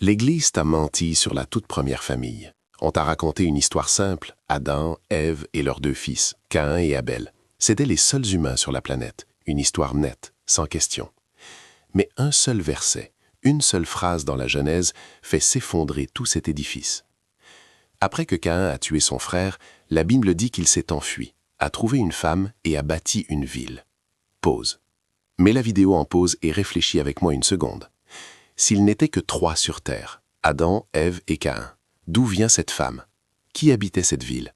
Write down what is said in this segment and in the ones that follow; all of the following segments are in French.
L'Église t'a menti sur la toute première famille. On t'a raconté une histoire simple, Adam, Ève et leurs deux fils, Caïn et Abel. C'étaient les seuls humains sur la planète, une histoire nette, sans question. Mais un seul verset, une seule phrase dans la Genèse fait s'effondrer tout cet édifice. Après que Caïn a tué son frère, la Bible dit qu'il s'est enfui, a trouvé une femme et a bâti une ville. Pause. Mets la vidéo en pause et réfléchis avec moi une seconde. S'il n'était que 3 sur Terre, Adam, Ève et Caïn, d'où vient cette femme? Qui habitait cette ville?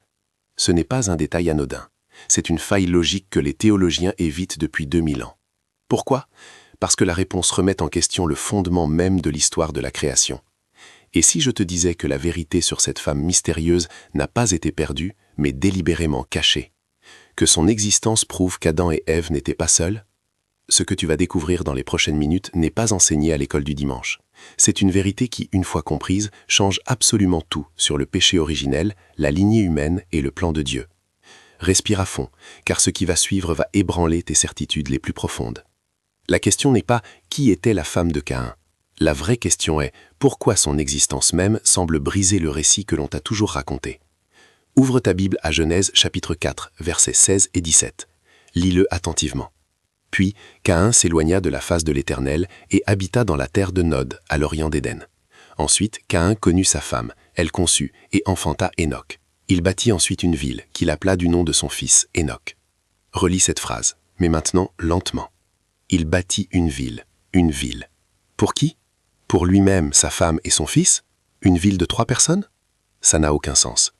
Ce n'est pas un détail anodin. C'est une faille logique que les théologiens évitent depuis 2000 ans. Pourquoi? Parce que la réponse remet en question le fondement même de l'histoire de la création. Et si je te disais que la vérité sur cette femme mystérieuse n'a pas été perdue, mais délibérément cachée? Que son existence prouve qu'Adam et Ève n'étaient pas seuls? Ce que tu vas découvrir dans les prochaines minutes n'est pas enseigné à l'école du dimanche. C'est une vérité qui, une fois comprise, change absolument tout sur le péché originel, la lignée humaine et le plan de Dieu. Respire à fond, car ce qui va suivre va ébranler tes certitudes les plus profondes. La question n'est pas « qui était la femme de Caïn ?» La vraie question est « pourquoi son existence même semble briser le récit que l'on t'a toujours raconté ?» Ouvre ta Bible à Genèse chapitre 4, versets 16 et 17. Lis-le attentivement. Puis, Caïn s'éloigna de la face de l'Éternel et habita dans la terre de Nod, à l'orient d'Éden. Ensuite, Caïn connut sa femme, elle conçut et enfanta Hénoc. Il bâtit ensuite une ville, qu'il appela du nom de son fils, Hénoc. Relis cette phrase, mais maintenant lentement. Il bâtit une ville, une ville. Pour qui? Pour lui-même, sa femme et son fils? Une ville de 3 personnes? Ça n'a aucun sens.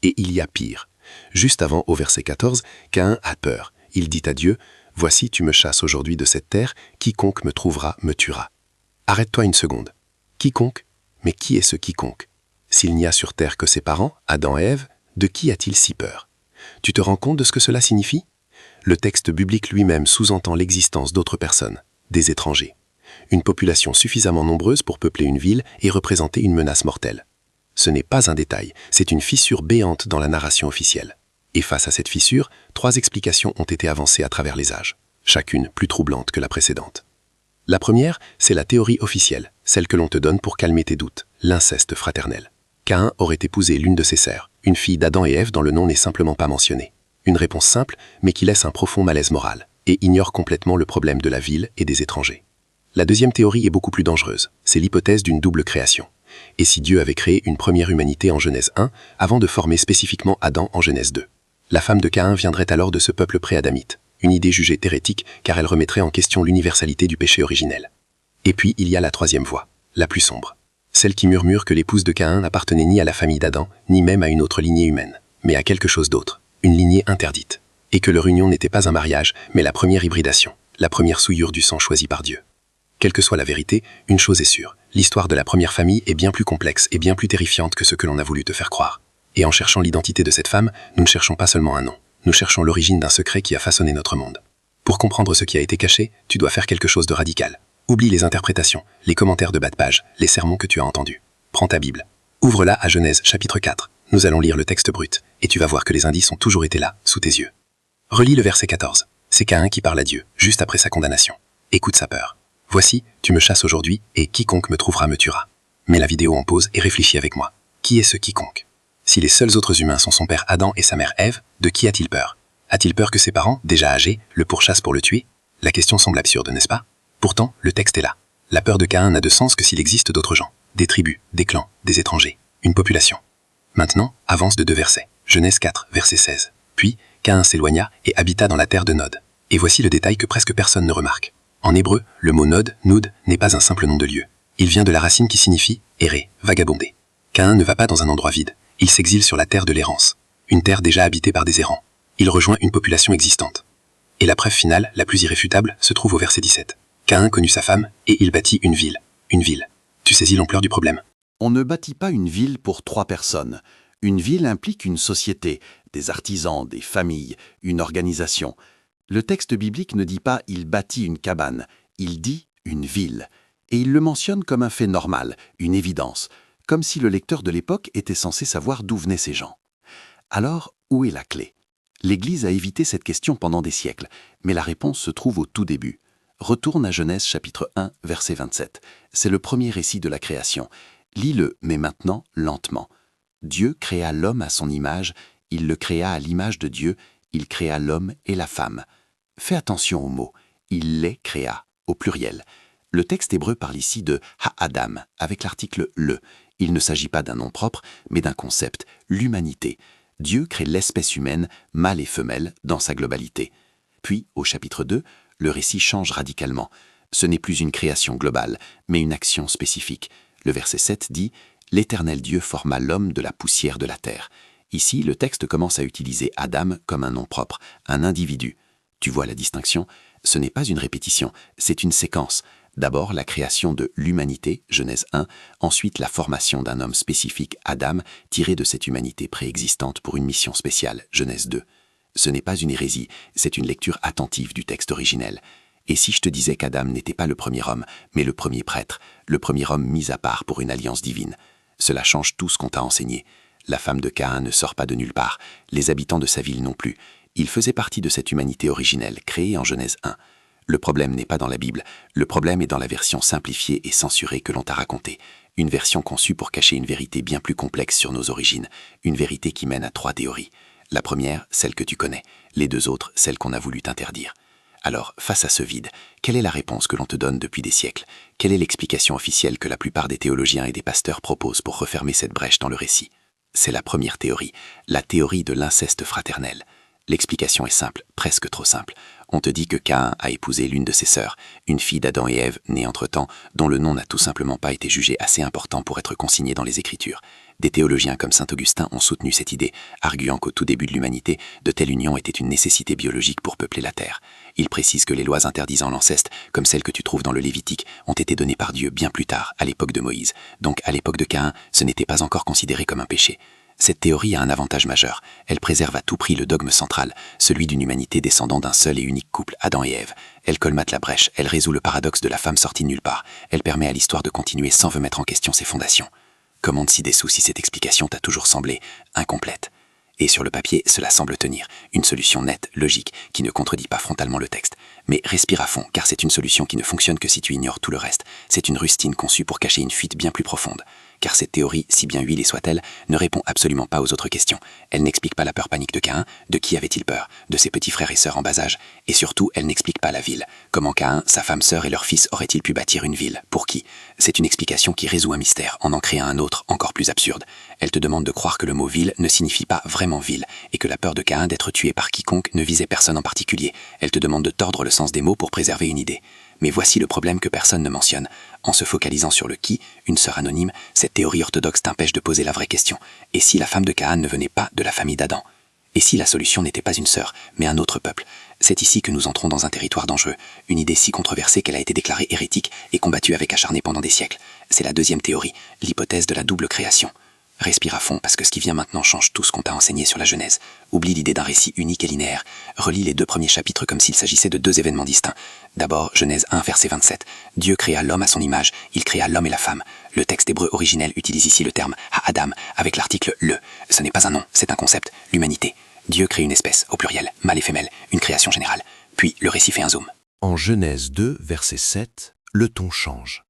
Et il y a pire. Juste avant, au verset 14, Caïn a peur. Il dit à Dieu, « Voici, tu me chasses aujourd'hui de cette terre, quiconque me trouvera me tuera. » Arrête-toi une seconde. Quiconque? Mais qui est ce quiconque? S'il n'y a sur terre que ses parents, Adam et Ève, de qui a-t-il si peur? Tu te rends compte de ce que cela signifie? Le texte biblique lui-même sous-entend l'existence d'autres personnes, des étrangers. Une population suffisamment nombreuse pour peupler une ville et représenter une menace mortelle. Ce n'est pas un détail, c'est une fissure béante dans la narration officielle. Et face à cette fissure, 3 explications ont été avancées à travers les âges, chacune plus troublante que la précédente. La première, c'est la théorie officielle, celle que l'on te donne pour calmer tes doutes, l'inceste fraternel. Caïn aurait épousé l'une de ses sœurs, une fille d'Adam et Ève dont le nom n'est simplement pas mentionné. Une réponse simple, mais qui laisse un profond malaise moral, et ignore complètement le problème de la ville et des étrangers. La deuxième théorie est beaucoup plus dangereuse, c'est l'hypothèse d'une double création. Et si Dieu avait créé une première humanité en Genèse 1, avant de former spécifiquement Adam en Genèse 2? La femme de Caïn viendrait alors de ce peuple pré-adamite, une idée jugée hérétique car elle remettrait en question l'universalité du péché originel. Et puis il y a la troisième voie, la plus sombre. Celle qui murmure que l'épouse de Caïn n'appartenait ni à la famille d'Adam, ni même à une autre lignée humaine, mais à quelque chose d'autre, une lignée interdite. Et que leur union n'était pas un mariage, mais la première hybridation, la première souillure du sang choisi par Dieu. Quelle que soit la vérité, une chose est sûre, l'histoire de la première famille est bien plus complexe et bien plus terrifiante que ce que l'on a voulu te faire croire. Et en cherchant l'identité de cette femme, nous ne cherchons pas seulement un nom, nous cherchons l'origine d'un secret qui a façonné notre monde. Pour comprendre ce qui a été caché, tu dois faire quelque chose de radical. Oublie les interprétations, les commentaires de bas de page, les sermons que tu as entendus. Prends ta Bible. Ouvre-la à Genèse chapitre 4. Nous allons lire le texte brut, et tu vas voir que les indices ont toujours été là, sous tes yeux. Relis le verset 14. C'est Caïn qui parle à Dieu, juste après sa condamnation. Écoute sa peur. Voici, tu me chasses aujourd'hui, et quiconque me trouvera me tuera. Mets la vidéo en pause et réfléchis avec moi. Qui est ce quiconque? Si les seuls autres humains sont son père Adam et sa mère Ève, de qui a-t-il peur? A-t-il peur que ses parents, déjà âgés, le pourchassent pour le tuer? La question semble absurde, n'est-ce pas? Pourtant, le texte est là. La peur de Caïn n'a de sens que s'il existe d'autres gens. Des tribus, des clans, des étrangers, une population. Maintenant, avance de 2 versets. Genèse 4, verset 16. Puis, Caïn s'éloigna et habita dans la terre de Nod. Et voici le détail que presque personne ne remarque. En hébreu, le mot Nod, Noud, n'est pas un simple nom de lieu. Il vient de la racine qui signifie errer, vagabonder. Caïn ne va pas dans un endroit vide. Il s'exile sur la terre de l'errance, une terre déjà habitée par des errants. Il rejoint une population existante. Et la preuve finale, la plus irréfutable, se trouve au verset 17. Caïn connut sa femme et il bâtit une ville. Une ville. Tu saisis l'ampleur du problème? On ne bâtit pas une ville pour 3 personnes. Une ville implique une société, des artisans, des familles, une organisation. Le texte biblique ne dit pas « il bâtit une cabane », il dit « une ville ». Et il le mentionne comme un fait normal, une évidence, comme si le lecteur de l'époque était censé savoir d'où venaient ces gens. Alors, où est la clé? L'Église a évité cette question pendant des siècles, mais la réponse se trouve au tout début. Retourne à Genèse chapitre 1, verset 27. C'est le premier récit de la création. Lis-le, mais maintenant lentement. Dieu créa l'homme à son image, il le créa à l'image de Dieu, il créa l'homme et la femme. Fais attention aux mots, il les créa, au pluriel. Le texte hébreu parle ici de ha-adam, avec l'article le. Il ne s'agit pas d'un nom propre, mais d'un concept, l'humanité. Dieu crée l'espèce humaine, mâle et femelle, dans sa globalité. Puis, au chapitre 2, le récit change radicalement. Ce n'est plus une création globale, mais une action spécifique. Le verset 7 dit « L'Éternel Dieu forma l'homme de la poussière de la terre ». Ici, le texte commence à utiliser Adam comme un nom propre, un individu. Tu vois la distinction? Ce n'est pas une répétition, c'est une séquence. D'abord la création de l'humanité, Genèse 1, ensuite la formation d'un homme spécifique, Adam, tiré de cette humanité préexistante pour une mission spéciale, Genèse 2. Ce n'est pas une hérésie, c'est une lecture attentive du texte originel. Et si je te disais qu'Adam n'était pas le premier homme, mais le premier prêtre, le premier homme mis à part pour une alliance divine? Cela change tout ce qu'on t'a enseigné. La femme de Caïn ne sort pas de nulle part, les habitants de sa ville non plus. Il faisait partie de cette humanité originelle, créée en Genèse 1. Le problème n'est pas dans la Bible, le problème est dans la version simplifiée et censurée que l'on t'a racontée. Une version conçue pour cacher une vérité bien plus complexe sur nos origines, une vérité qui mène à 3 théories. La première, celle que tu connais, les 2 autres, celles qu'on a voulu t'interdire. Alors, face à ce vide, quelle est la réponse que l'on te donne depuis des siècles? Quelle est l'explication officielle que la plupart des théologiens et des pasteurs proposent pour refermer cette brèche dans le récit? C'est la première théorie, la théorie de l'inceste fraternel. L'explication est simple, presque trop simple. On te dit que Caïn a épousé l'une de ses sœurs, une fille d'Adam et Ève, née entre-temps, dont le nom n'a tout simplement pas été jugé assez important pour être consigné dans les Écritures. Des théologiens comme saint Augustin ont soutenu cette idée, arguant qu'au tout début de l'humanité, de telles unions étaient une nécessité biologique pour peupler la terre. Ils précisent que les lois interdisant l'inceste, comme celles que tu trouves dans le Lévitique, ont été données par Dieu bien plus tard, à l'époque de Moïse. Donc à l'époque de Caïn, ce n'était pas encore considéré comme un péché. Cette théorie a un avantage majeur. Elle préserve à tout prix le dogme central, celui d'une humanité descendant d'un seul et unique couple, Adam et Ève. Elle colmate la brèche, elle résout le paradoxe de la femme sortie de nulle part. Elle permet à l'histoire de continuer sans remettre en question ses fondations. Comment te s'y dessous si cette explication t'a toujours semblé incomplète? Et sur le papier, cela semble tenir. Une solution nette, logique, qui ne contredit pas frontalement le texte. Mais respire à fond, car c'est une solution qui ne fonctionne que si tu ignores tout le reste. C'est une rustine conçue pour cacher une fuite bien plus profonde. Car cette théorie, si bien huilée soit-elle, ne répond absolument pas aux autres questions. Elle n'explique pas la peur panique de Caïn, de qui avait-il peur? De ses petits frères et sœurs en bas âge. Et surtout, elle n'explique pas la ville. Comment Caïn, sa femme sœur et leur fils auraient-ils pu bâtir une ville? Pour qui? C'est une explication qui résout un mystère, en créant un autre, encore plus absurde. Elle te demande de croire que le mot ville ne signifie pas vraiment ville, et que la peur de Caïn d'être tué par quiconque ne visait personne en particulier. Elle te demande de tordre le sens des mots pour préserver une idée. Mais voici le problème que personne ne mentionne. En se focalisant sur le qui, une sœur anonyme, cette théorie orthodoxe t'empêche de poser la vraie question. Et si la femme de Caïn ne venait pas de la famille d'Adam? Et si la solution n'était pas une sœur, mais un autre peuple? C'est ici que nous entrons dans un territoire dangereux, une idée si controversée qu'elle a été déclarée hérétique et combattue avec acharné pendant des siècles. C'est la deuxième théorie, l'hypothèse de la double création. Respire à fond parce que ce qui vient maintenant change tout ce qu'on t'a enseigné sur la Genèse. Oublie l'idée d'un récit unique et linéaire. Relis les 2 premiers chapitres comme s'il s'agissait de 2 événements distincts. D'abord, Genèse 1, verset 27. Dieu créa l'homme à son image, il créa l'homme et la femme. Le texte hébreu originel utilise ici le terme ha-adam avec l'article le. Ce n'est pas un nom, c'est un concept, l'humanité. Dieu crée une espèce, au pluriel, mâle et femelle, une création générale. Puis le récit fait un zoom. En Genèse 2, verset 7, le ton change.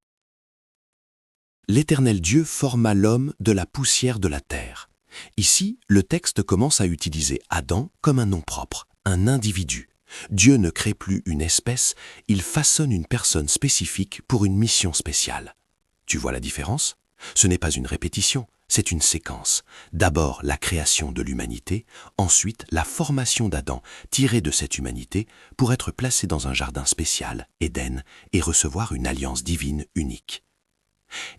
L'Éternel Dieu forma l'homme de la poussière de la terre. Ici, le texte commence à utiliser Adam comme un nom propre, un individu. Dieu ne crée plus une espèce, il façonne une personne spécifique pour une mission spéciale. Tu vois la différence? Ce n'est pas une répétition, c'est une séquence. D'abord la création de l'humanité, ensuite la formation d'Adam, tiré de cette humanité, pour être placé dans un jardin spécial, Éden, et recevoir une alliance divine unique.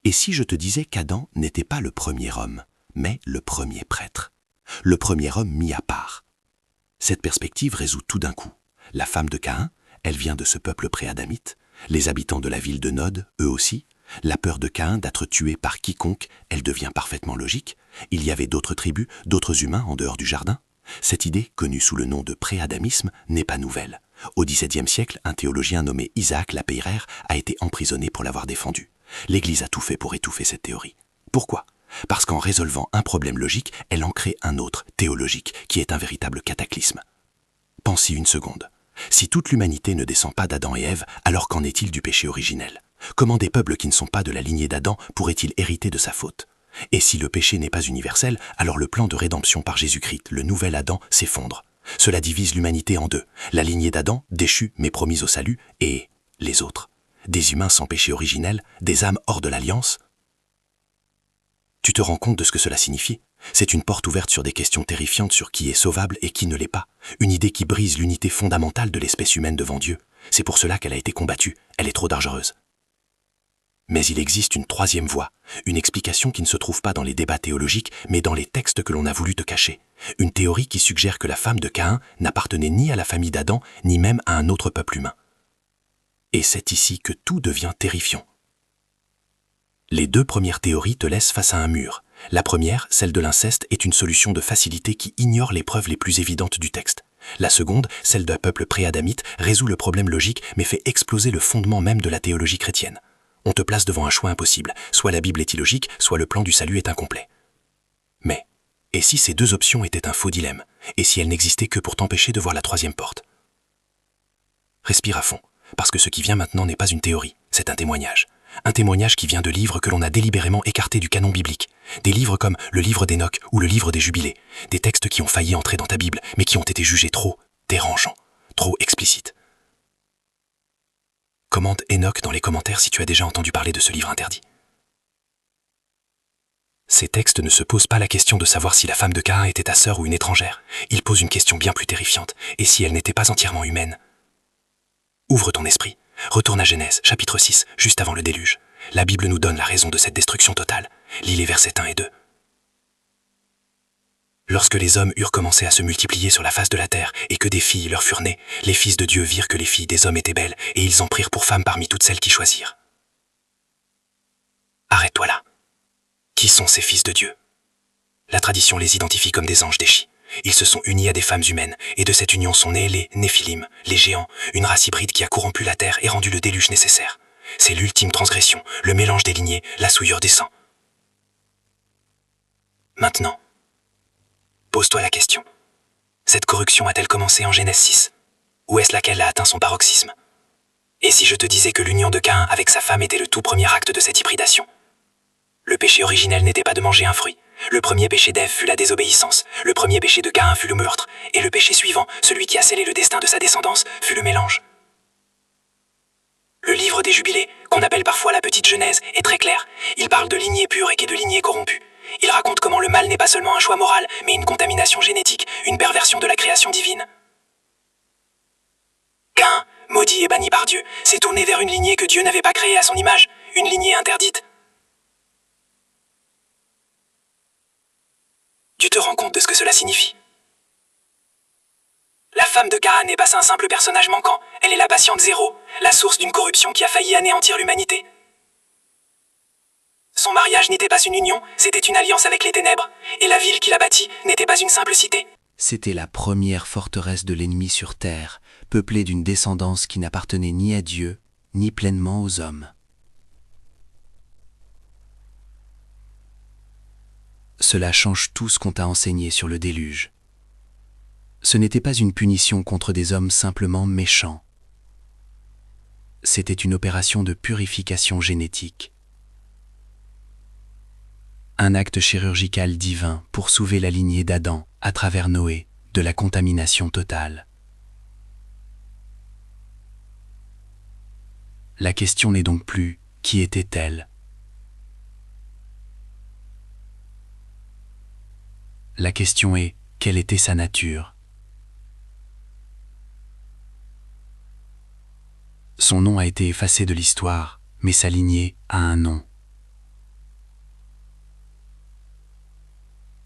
Et si je te disais qu'Adam n'était pas le premier homme, mais le premier prêtre, le premier homme mis à part? Cette perspective résout tout d'un coup. La femme de Caïn, elle vient de ce peuple pré-adamite, les habitants de la ville de Nod, eux aussi. La peur de Caïn d'être tué par quiconque, elle devient parfaitement logique. Il y avait d'autres tribus, d'autres humains en dehors du jardin. Cette idée, connue sous le nom de pré-adamisme, n'est pas nouvelle. Au XVIIe siècle, un théologien nommé Isaac Lapeyraire a été emprisonné pour l'avoir défendu. L'Église a tout fait pour étouffer cette théorie. Pourquoi? Parce qu'en résolvant un problème logique, elle en crée un autre, théologique, qui est un véritable cataclysme. Pense-y une seconde. Si toute l'humanité ne descend pas d'Adam et Ève, alors qu'en est-il du péché originel? Comment des peuples qui ne sont pas de la lignée d'Adam pourraient-ils hériter de sa faute? Et si le péché n'est pas universel, alors le plan de rédemption par Jésus-Christ, le nouvel Adam, s'effondre. Cela divise l'humanité en deux. La lignée d'Adam, déchue mais promise au salut, et les autres. Des humains sans péché originel, des âmes hors de l'alliance. Tu te rends compte de ce que cela signifie? C'est une porte ouverte sur des questions terrifiantes sur qui est sauvable et qui ne l'est pas. Une idée qui brise l'unité fondamentale de l'espèce humaine devant Dieu. C'est pour cela qu'elle a été combattue. Elle est trop dangereuse. Mais il existe une troisième voie, une explication qui ne se trouve pas dans les débats théologiques, mais dans les textes que l'on a voulu te cacher. Une théorie qui suggère que la femme de Caïn n'appartenait ni à la famille d'Adam, ni même à un autre peuple humain. Et c'est ici que tout devient terrifiant. Les deux premières théories te laissent face à un mur. La première, celle de l'inceste, est une solution de facilité qui ignore les preuves les plus évidentes du texte. La seconde, celle d'un peuple pré-adamite, résout le problème logique mais fait exploser le fondement même de la théologie chrétienne. On te place devant un choix impossible. Soit la Bible est illogique, soit le plan du salut est incomplet. Mais, et si ces deux options étaient un faux dilemme? Et si elles n'existaient que pour t'empêcher de voir la troisième porte? Respire à fond, parce que ce qui vient maintenant n'est pas une théorie, c'est un témoignage. Un témoignage qui vient de livres que l'on a délibérément écartés du canon biblique. Des livres comme le livre d'Enoch ou le livre des Jubilés. Des textes qui ont failli entrer dans ta Bible, mais qui ont été jugés trop dérangeants, trop explicites. Commente Enoch dans les commentaires si tu as déjà entendu parler de ce livre interdit. Ces textes ne se posent pas la question de savoir si la femme de Caïn était ta sœur ou une étrangère. Ils posent une question bien plus terrifiante. Et si elle n'était pas entièrement humaine? Ouvre ton esprit. Retourne à Genèse, chapitre 6, juste avant le déluge. La Bible nous donne la raison de cette destruction totale. Lis les versets 1 et 2. Lorsque les hommes eurent commencé à se multiplier sur la face de la terre et que des filles leur furent nées, les fils de Dieu virent que les filles des hommes étaient belles et ils en prirent pour femmes parmi toutes celles qui choisirent. Arrête-toi là. Qui sont ces fils de Dieu? La tradition les identifie comme des anges déchis. Ils se sont unis à des femmes humaines, et de cette union sont nés les Néphilim, les géants, une race hybride qui a corrompu la terre et rendu le déluge nécessaire. C'est l'ultime transgression, le mélange des lignées, la souillure des sangs. Maintenant, pose-toi la question. Cette corruption a-t-elle commencé en Genèse 6? Ou est-ce là qu'elle a atteint son paroxysme? Et si je te disais que l'union de Caïn avec sa femme était le tout premier acte de cette hybridation? Le péché originel n'était pas de manger un fruit. Le premier péché d'Ève fut la désobéissance, le premier péché de Caïn fut le meurtre, et le péché suivant, celui qui a scellé le destin de sa descendance, fut le mélange. Le livre des Jubilés, qu'on appelle parfois la Petite Genèse, est très clair. Il parle de lignée pure et de lignée corrompue. Il raconte comment le mal n'est pas seulement un choix moral, mais une contamination génétique, une perversion de la création divine. Caïn, maudit et banni par Dieu, s'est tourné vers une lignée que Dieu n'avait pas créée à son image, une lignée interdite. Tu te rends compte de ce que cela signifie? La femme de Caïn n'est pas un simple personnage manquant, elle est la patiente zéro, la source d'une corruption qui a failli anéantir l'humanité. Son mariage n'était pas une union, c'était une alliance avec les ténèbres, et la ville qu'il a bâtie n'était pas une simple cité. C'était la première forteresse de l'ennemi sur terre, peuplée d'une descendance qui n'appartenait ni à Dieu, ni pleinement aux hommes. Cela change tout ce qu'on t'a enseigné sur le déluge. Ce n'était pas une punition contre des hommes simplement méchants. C'était une opération de purification génétique. Un acte chirurgical divin pour sauver la lignée d'Adam, à travers Noé, de la contamination totale. La question n'est donc plus « qui était-elle ?» La question est « quelle était sa nature ?» Son nom a été effacé de l'histoire, mais sa lignée a un nom.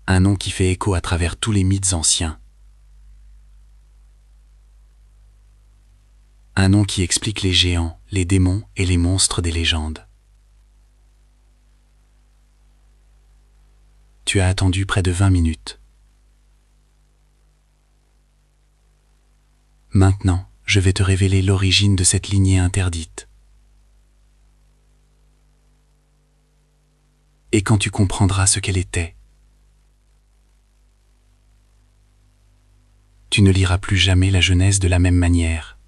Un nom qui fait écho à travers tous les mythes anciens. Un nom qui explique les géants, les démons et les monstres des légendes. Tu as attendu près de 20 minutes. Maintenant, je vais te révéler l'origine de cette lignée interdite. Et quand tu comprendras ce qu'elle était, tu ne liras plus jamais la Genèse de la même manière.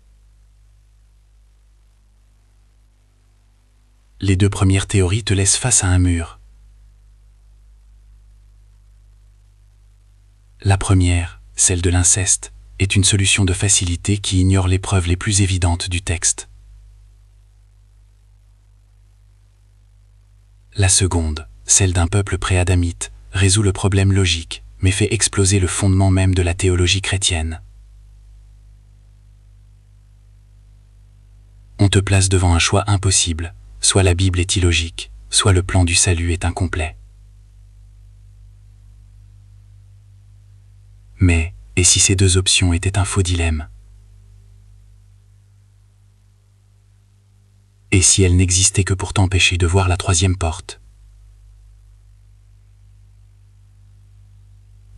Les 2 premières théories te laissent face à un mur. La première, celle de l'inceste, est une solution de facilité qui ignore les preuves les plus évidentes du texte. La seconde, celle d'un peuple pré-adamite, résout le problème logique, mais fait exploser le fondement même de la théologie chrétienne. On te place devant un choix impossible, soit la Bible est illogique, soit le plan du salut est incomplet. Mais, et si ces 2 options étaient un faux dilemme? Et si elles n'existaient que pour t'empêcher de voir la 3e porte?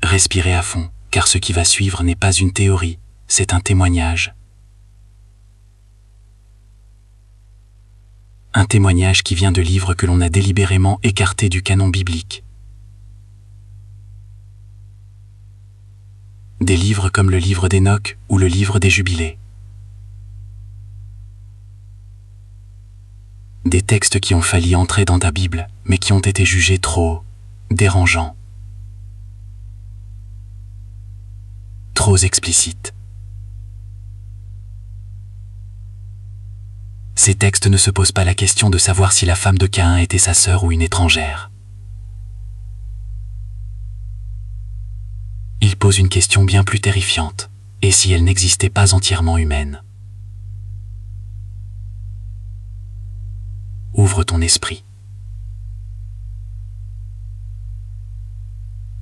Respirez à fond, car ce qui va suivre n'est pas une théorie, c'est un témoignage. Un témoignage qui vient de livres que l'on a délibérément écartés du canon biblique. Des livres comme le livre d'Enoch ou le livre des Jubilés. Des textes qui ont failli entrer dans ta Bible, mais qui ont été jugés trop dérangeants, trop explicites. Ces textes ne se posent pas la question de savoir si la femme de Caïn était sa sœur ou une étrangère. Ils posent une question bien plus terrifiante, et si elle n'existait pas entièrement humaine? Ouvre ton esprit.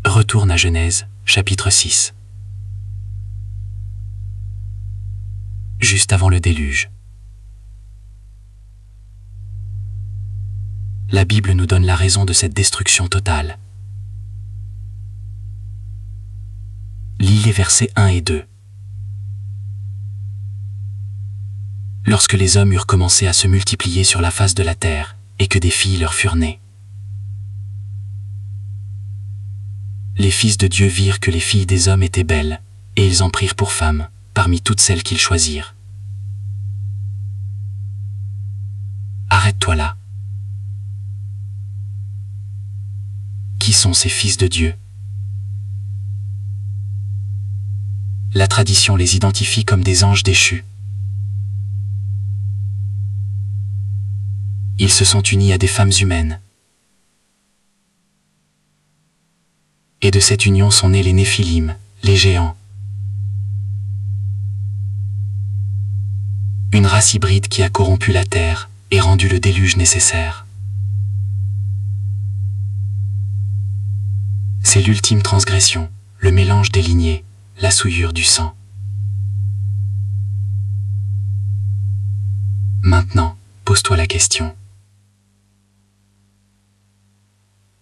Retourne à Genèse, chapitre 6. Juste avant le déluge. La Bible nous donne la raison de cette destruction totale. Lis les versets 1 et 2. Lorsque les hommes eurent commencé à se multiplier sur la face de la terre, et que des filles leur furent nées. Les fils de Dieu virent que les filles des hommes étaient belles, et ils en prirent pour femmes, parmi toutes celles qu'ils choisirent. Arrête-toi là. Qui sont ces fils de Dieu? La tradition les identifie comme des anges déchus. Ils se sont unis à des femmes humaines. Et de cette union sont nés les Néphilim, les géants. Une race hybride qui a corrompu la terre et rendu le déluge nécessaire. C'est l'ultime transgression, le mélange des lignées, la souillure du sang. Maintenant, pose-toi la question.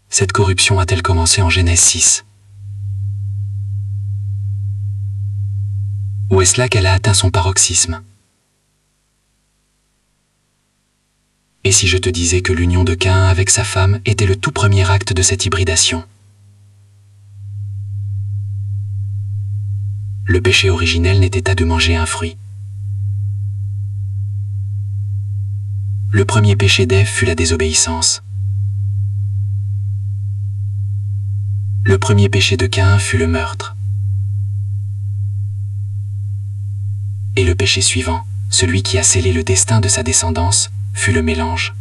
Cette corruption a-t-elle commencé en Genèse 6? Ou est-ce là qu'elle a atteint son paroxysme? Et si je te disais que l'union de Caïn avec sa femme était le tout premier acte de cette hybridation? Le péché originel n'était pas de manger un fruit. Le premier péché d'Ève fut la désobéissance. Le premier péché de Caïn fut le meurtre. Et le péché suivant, celui qui a scellé le destin de sa descendance, fut le mélange.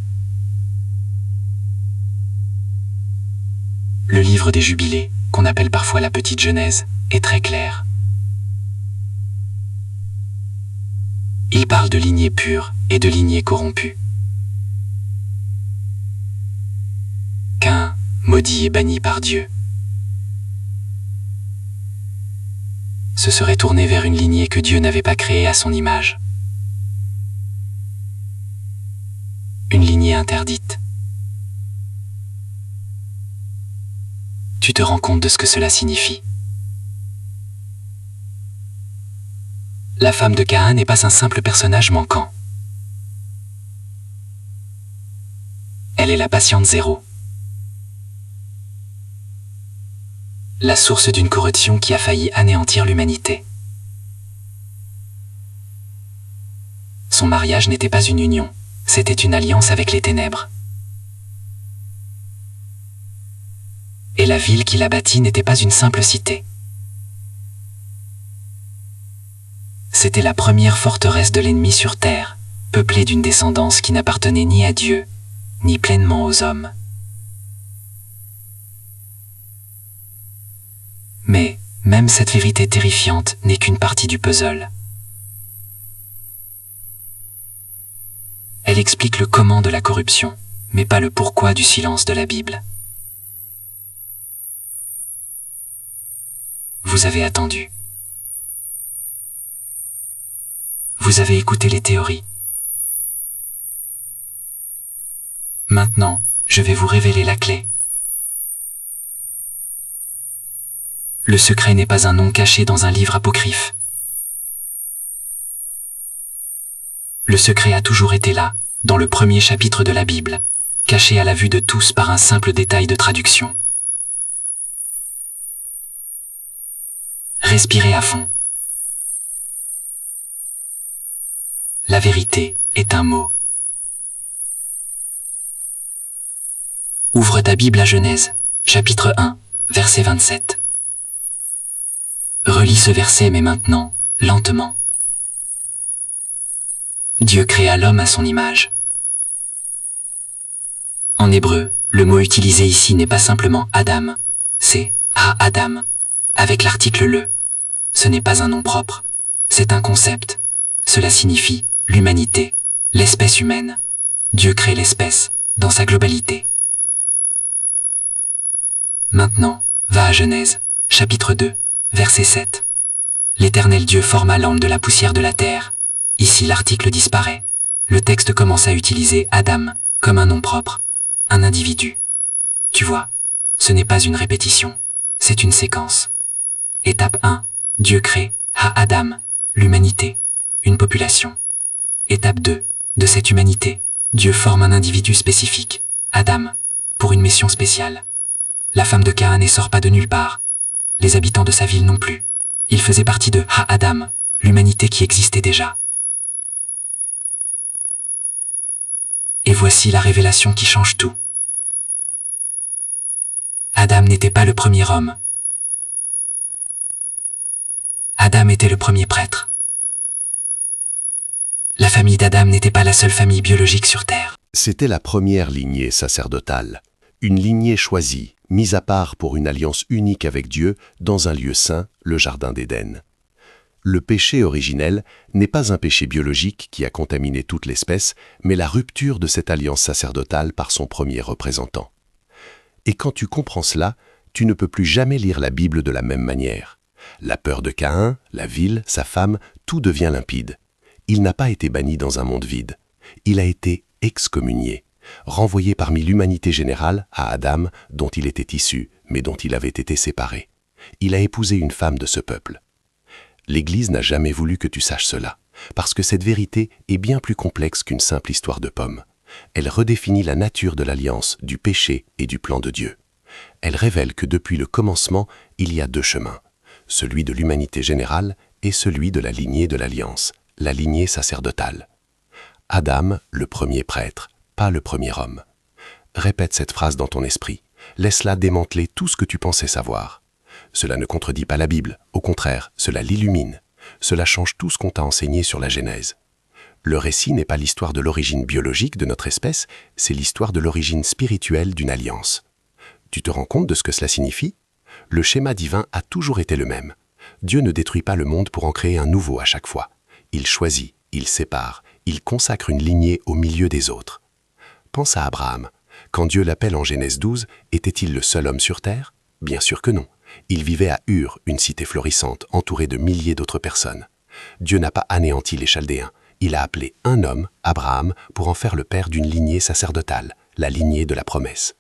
Le livre des Jubilés, qu'on appelle parfois la Petite Genèse, est très clair. Il parle de lignée pure et de lignée corrompue. Caïn, maudit et banni par Dieu, se serait tourné vers une lignée que Dieu n'avait pas créée à son image. Une lignée interdite. Tu te rends compte de ce que cela signifie? La femme de Caïn n'est pas un simple personnage manquant. Elle est la patiente zéro. La source d'une corruption qui a failli anéantir l'humanité. son mariage n'était pas une union, c'était une alliance avec les ténèbres. Et la ville qu'il a bâtie n'était pas une simple cité. C'était la première forteresse de l'ennemi sur terre, peuplée d'une descendance qui n'appartenait ni à Dieu, ni pleinement aux hommes. Mais, même cette vérité terrifiante n'est qu'une partie du puzzle. Elle explique le comment de la corruption, mais pas le pourquoi du silence de la Bible. Vous avez attendu. Vous avez écouté les théories. Maintenant, je vais vous révéler la clé. Le secret n'est pas un nom caché dans un livre apocryphe. Le secret a toujours été là, dans le premier chapitre de la Bible, caché à la vue de tous par un simple détail de traduction. Respirez à fond. La vérité est un mot. Ouvre ta Bible à Genèse, chapitre 1, verset 27. Relis ce verset mais maintenant, lentement. Dieu créa l'homme à son image. En hébreu, le mot utilisé ici n'est pas simplement Adam, c'est Ha-Adam, avec l'article le. Ce n'est pas un nom propre, c'est un concept. Cela signifie l'humanité, l'espèce humaine. Dieu crée l'espèce, dans sa globalité. Maintenant, va à Genèse, chapitre 2, verset 7. L'Éternel Dieu forma l'homme de la poussière de la terre. Ici l'article disparaît. Le texte commence à utiliser Adam comme un nom propre, un individu. Tu vois, ce n'est pas une répétition, c'est une séquence. Étape 1, Dieu crée Ha-Adam, l'humanité, une population. Étape 2, de cette humanité, Dieu forme un individu spécifique, Adam, pour une mission spéciale. La femme de Caïn ne sort pas de nulle part. Les habitants de sa ville non plus. Ils faisaient partie de Ha-Adam, l'humanité qui existait déjà. Et voici la révélation qui change tout. Adam n'était pas le premier homme. Adam était le premier prêtre. La famille d'Adam n'était pas la seule famille biologique sur Terre. C'était la première lignée sacerdotale, une lignée choisie, mise à part pour une alliance unique avec Dieu dans un lieu saint, le Jardin d'Éden. Le péché originel n'est pas un péché biologique qui a contaminé toute l'espèce, mais la rupture de cette alliance sacerdotale par son premier représentant. Et quand tu comprends cela, tu ne peux plus jamais lire la Bible de la même manière. La peur de Caïn, la ville, sa femme, tout devient limpide. Il n'a pas été banni dans un monde vide. Il a été excommunié, renvoyé parmi l'humanité générale à Adam, dont il était issu, mais dont il avait été séparé. Il a épousé une femme de ce peuple. L'Église n'a jamais voulu que tu saches cela, parce que cette vérité est bien plus complexe qu'une simple histoire de pommes. Elle redéfinit la nature de l'alliance, du péché et du plan de Dieu. Elle révèle que depuis le commencement, il y a deux chemins, celui de l'humanité générale et celui de la lignée de l'alliance, la lignée sacerdotale. Adam, le premier prêtre, pas le premier homme. Répète cette phrase dans ton esprit. Laisse-la démanteler tout ce que tu pensais savoir. Cela ne contredit pas la Bible, au contraire, cela l'illumine. Cela change tout ce qu'on t'a enseigné sur la Genèse. Le récit n'est pas l'histoire de l'origine biologique de notre espèce, c'est l'histoire de l'origine spirituelle d'une alliance. Tu te rends compte de ce que cela signifie? Le schéma divin a toujours été le même. Dieu ne détruit pas le monde pour en créer un nouveau à chaque fois. Il choisit, il sépare, il consacre une lignée au milieu des autres. Pense à Abraham. Quand Dieu l'appelle en Genèse 12, était-il le seul homme sur terre? Bien sûr que non. Il vivait à Ur, une cité florissante, entourée de milliers d'autres personnes. Dieu n'a pas anéanti les Chaldéens. Il a appelé un homme, Abraham, pour en faire le père d'une lignée sacerdotale, la lignée de la promesse.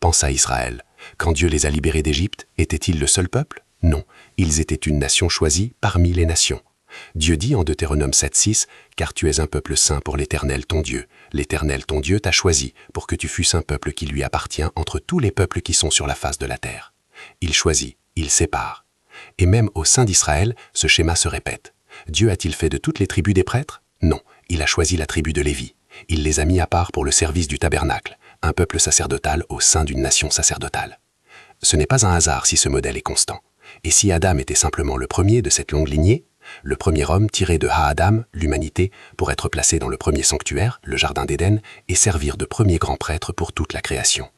Pense à Israël. Quand Dieu les a libérés d'Égypte, était-il le seul peuple? Non, ils étaient une nation choisie parmi les nations. Dieu dit en Deutéronome 7,6 « Car tu es un peuple saint pour l'Éternel ton Dieu. L'Éternel ton Dieu t'a choisi pour que tu fusses un peuple qui lui appartient entre tous les peuples qui sont sur la face de la terre. » Il choisit, il sépare. Et même au sein d'Israël, ce schéma se répète. Dieu a-t-il fait de toutes les tribus des prêtres? Non, il a choisi la tribu de Lévi. Il les a mis à part pour le service du tabernacle, un peuple sacerdotal au sein d'une nation sacerdotale. Ce n'est pas un hasard si ce modèle est constant. Et si Adam était simplement le premier de cette longue lignée, le premier homme tiré de Ha-Adam, l'humanité, pour être placé dans le premier sanctuaire, le jardin d'Éden, et servir de premier grand prêtre pour toute la création.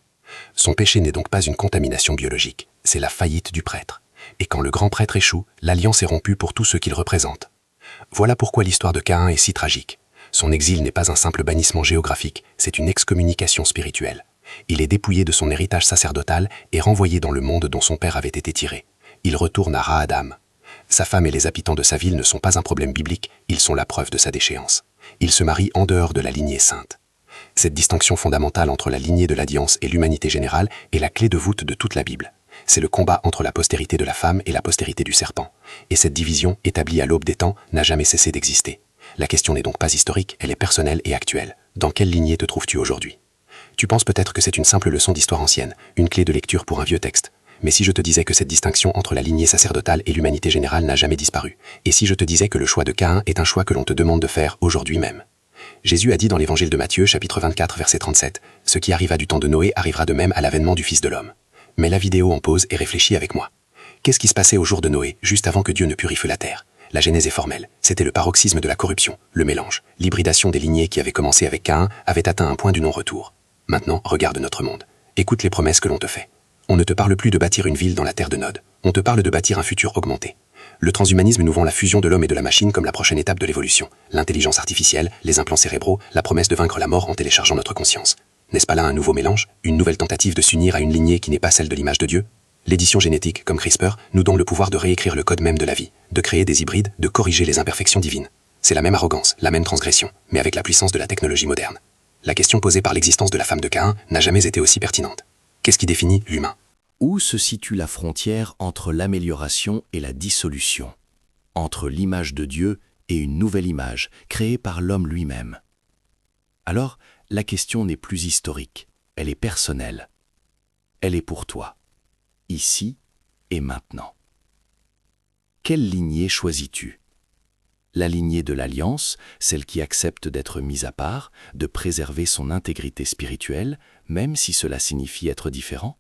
Son péché n'est donc pas une contamination biologique, c'est la faillite du prêtre. Et quand le grand prêtre échoue, l'alliance est rompue pour tout ce qu'il représente. Voilà pourquoi l'histoire de Caïn est si tragique. Son exil n'est pas un simple bannissement géographique, c'est une excommunication spirituelle. Il est dépouillé de son héritage sacerdotal et renvoyé dans le monde dont son père avait été tiré. Il retourne à Ha-Adam. Sa femme et les habitants de sa ville ne sont pas un problème biblique, ils sont la preuve de sa déchéance. Il se marie en dehors de la lignée sainte. Cette distinction fondamentale entre la lignée de l'alliance et l'humanité générale est la clé de voûte de toute la Bible. C'est le combat entre la postérité de la femme et la postérité du serpent. Et cette division, établie à l'aube des temps, n'a jamais cessé d'exister. La question n'est donc pas historique, elle est personnelle et actuelle. Dans quelle lignée te trouves-tu aujourd'hui? Tu penses peut-être que c'est une simple leçon d'histoire ancienne, une clé de lecture pour un vieux texte. Mais si je te disais que cette distinction entre la lignée sacerdotale et l'humanité générale n'a jamais disparu? Et si je te disais que le choix de Caïn est un choix que l'on te demande de faire aujourd'hui même? Jésus a dit dans l'évangile de Matthieu, chapitre 24, verset 37, « Ce qui arriva du temps de Noé arrivera de même à l'avènement du Fils de l'homme. » Mets la vidéo en pause et réfléchis avec moi. Qu'est-ce qui se passait au jour de Noé, juste avant que Dieu ne purifie la terre? La genèse est formelle. C'était le paroxysme de la corruption, le mélange. L'hybridation des lignées qui avait commencé avec Caïn avait atteint un point du non-retour. Maintenant, regarde notre monde. Écoute les promesses que l'on te fait. On ne te parle plus de bâtir une ville dans la terre de Nod. On te parle de bâtir un futur augmenté. Le transhumanisme nous vend la fusion de l'homme et de la machine comme la prochaine étape de l'évolution. L'intelligence artificielle, les implants cérébraux, la promesse de vaincre la mort en téléchargeant notre conscience. N'est-ce pas là un nouveau mélange, une nouvelle tentative de s'unir à une lignée qui n'est pas celle de l'image de Dieu? L'édition génétique, comme CRISPR, nous donne le pouvoir de réécrire le code même de la vie, de créer des hybrides, de corriger les imperfections divines. C'est la même arrogance, la même transgression, mais avec la puissance de la technologie moderne. La question posée par l'existence de la femme de Caïn n'a jamais été aussi pertinente. Qu'est-ce qui définit l'humain? Où se situe la frontière entre l'amélioration et la dissolution? Entre l'image de Dieu et une nouvelle image, créée par l'homme lui-même? Alors, la question n'est plus historique, elle est personnelle. Elle est pour toi, ici et maintenant. Quelle lignée choisis-tu? La lignée de l'alliance, celle qui accepte d'être mise à part, de préserver son intégrité spirituelle, même si cela signifie être différent?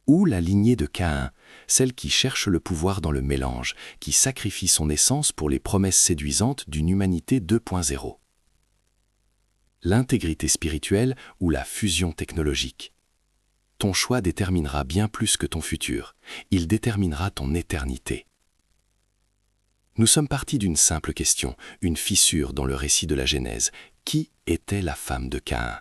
Ou la lignée de Caïn, celle qui cherche le pouvoir dans le mélange, qui sacrifie son essence pour les promesses séduisantes d'une humanité 2.0? L'intégrité spirituelle ou la fusion technologique? Ton choix déterminera bien plus que ton futur, il déterminera ton éternité. Nous sommes partis d'une simple question, une fissure dans le récit de la Genèse. Qui était la femme de Caïn?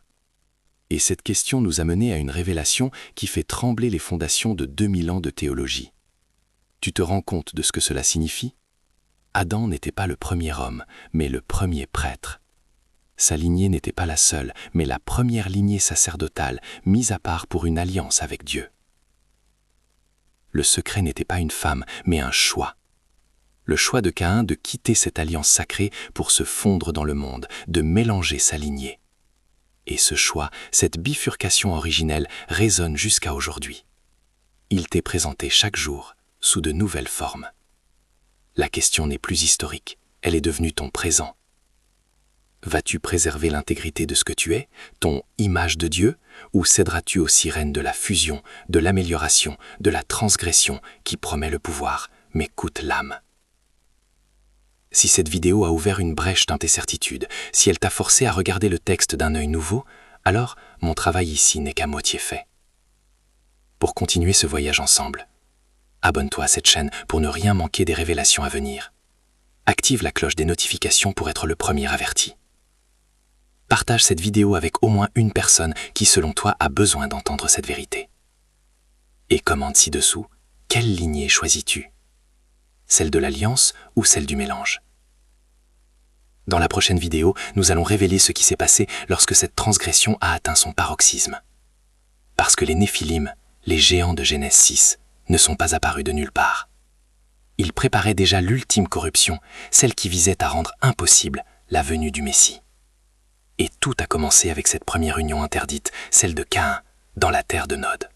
Et cette question nous a menés à une révélation qui fait trembler les fondations de 2000 ans de théologie. Tu te rends compte de ce que cela signifie? Adam n'était pas le premier homme, mais le premier prêtre. Sa lignée n'était pas la seule, mais la première lignée sacerdotale, mise à part pour une alliance avec Dieu. Le secret n'était pas une femme, mais un choix. Le choix de Caïn de quitter cette alliance sacrée pour se fondre dans le monde, de mélanger sa lignée. Et ce choix, cette bifurcation originelle, résonne jusqu'à aujourd'hui. Il t'est présenté chaque jour, sous de nouvelles formes. La question n'est plus historique, elle est devenue ton présent. Vas-tu préserver l'intégrité de ce que tu es, ton image de Dieu, ou céderas-tu aux sirènes de la fusion, de l'amélioration, de la transgression qui promet le pouvoir, mais coûte l'âme? Si cette vidéo a ouvert une brèche dans tes certitudes, si elle t'a forcé à regarder le texte d'un œil nouveau, alors mon travail ici n'est qu'à moitié fait. Pour continuer ce voyage ensemble, abonne-toi à cette chaîne pour ne rien manquer des révélations à venir. Active la cloche des notifications pour être le premier averti. Partage cette vidéo avec au moins une personne qui, selon toi, a besoin d'entendre cette vérité. Et commente ci-dessous, quelle lignée choisis-tu? Celle de l'alliance ou celle du mélange? Dans la prochaine vidéo, nous allons révéler ce qui s'est passé lorsque cette transgression a atteint son paroxysme. Parce que les Néphilim, les géants de Genèse 6, ne sont pas apparus de nulle part. Ils préparaient déjà l'ultime corruption, celle qui visait à rendre impossible la venue du Messie. Et tout a commencé avec cette première union interdite, celle de Caïn, dans la terre de Nod.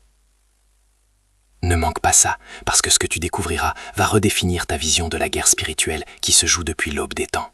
Ne manque pas ça, parce que ce que tu découvriras va redéfinir ta vision de la guerre spirituelle qui se joue depuis l'aube des temps.